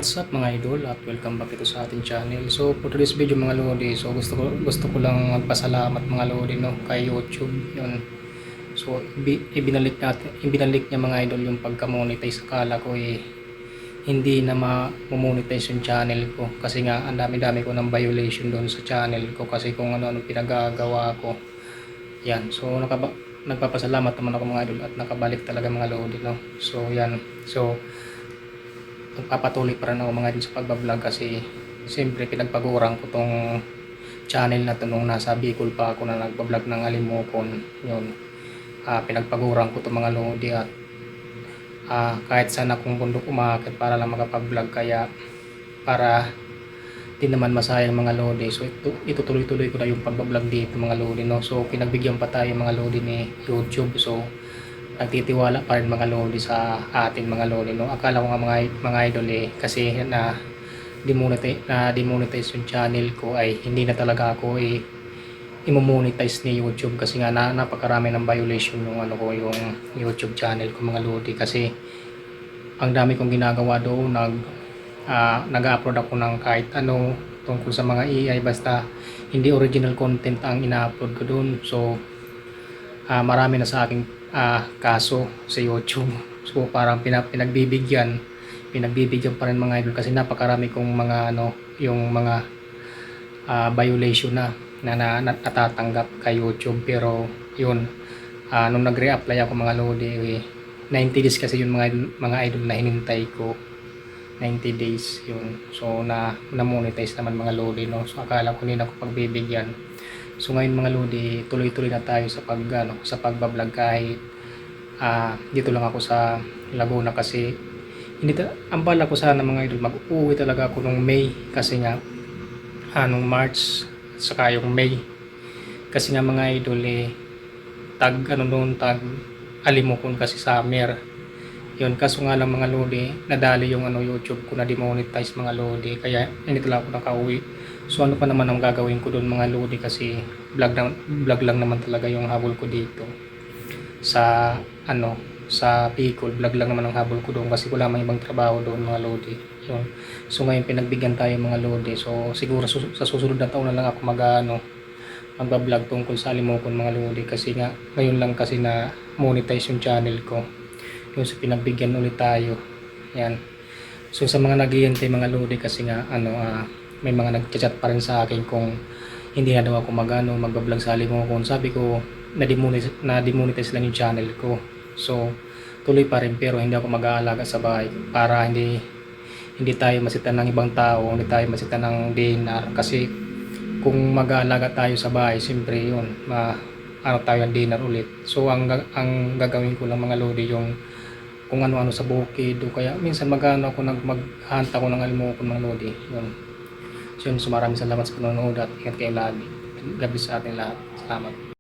What's up mga idol at welcome back ito sa ating channel. So for today's video mga lodi, so gusto ko lang magpasalamat mga lodi no kay YouTube yun. So ibinalik niya mga idol yung pagka-monetize. Akala ko hindi na ma-monetize yung channel ko kasi nga ang dami-dami ko ng violation doon sa channel ko kasi kung ano-ano pinagagawa ko. Yan. So nagpapasalamat naman ako mga idol at nakabalik talaga mga lodi no. So yan. So magpapatuloy pa rin ako mga idol sa pagbablog kasi siyempre pinagpagurang ko tong channel na to nung nasa Bicol pa ako na nagbablog ng Alimokon yun. Pinagpagurang ko to mga lodi at kahit saan akong bundok umaakit para lang makapag-vlog kaya para di naman masayang mga lodi. So itutuloy-tuloy ko na yung pagbablog dito mga lodi no. So pinagbigyan pa tayo mga lodi ni YouTube. So nagtitiwala pa rin mga lodi sa atin mga lodi no. Akala ko nga mga idol kasi na demonetize yung channel ko ay hindi na talaga ako i-monetize ni YouTube kasi nga napakarami ng violation yung ano ko yung YouTube channel ko mga lodi kasi ang dami kong ginagawa doon. Nag-upload ako ng kahit ano tungkol sa mga AI basta hindi original content ang ina-upload ko doon. So marami na sa aking kaso sa YouTube. So parang pinagbibigyan pa rin mga idol kasi napakarami kong mga ano yung mga violation na natatanggap kay YouTube. Pero yun nung nag-reapply ako mga lodi 90 days kasi yun mga idol na hinintay ko 90 days yun. So na-monetize naman mga lodi no. So akala ko hindi na ako pagbibigyan. So ngayon mga lodi, tuloy-tuloy na tayo sa sa pagbablog kahit dito lang ako sa Laguna kasi ang bala ko sana mga idol mag-uwi talaga ako nung May kasi nga nung March saka yung May kasi nga mga idol tag Alimokon kasi summer yun. Kaso nga lang mga lodi nadali yung YouTube ko na demonetize mga lodi kaya hindi talaga ako nakauwi. So ano pa naman ang gagawin ko doon mga lodi kasi vlog lang naman talaga yung habol ko dito sa sa Bicol. Vlog lang naman ang habol ko doon kasi wala mang ibang trabaho doon mga lodi yun. So ngayon pinagbigyan tayo mga lodi. So siguro sa susunod na taon na lang ako magbablog tungkol sa Alimokon mga lodi kasi nga ngayon lang kasi na monetize yung channel ko yun. So pinagbigyan ulit tayo yan. So sa mga naghihintay mga lodi kasi nga may mga nagchat pa rin sa akin kung hindi na daw ako magbablog sa Alimokon. Sabi ko na-demonetize lang yung channel ko. So tuloy pa rin pero hindi ako mag-aalaga sa bahay para hindi tayo masitan ng ibang tao, hindi tayo masitan ng DNR kasi kung mag-aalaga tayo sa bahay siyempre yun tayo ng DNR ulit. So ang gagawin ko lang mga lodi yung kung ano-ano sa bukid o kaya minsan mag-hunt ako ng Alimokon mga lodi yun. So maraming salamat sa panonood at ingat kayo lagi. God bless sa ating lahat. Salamat.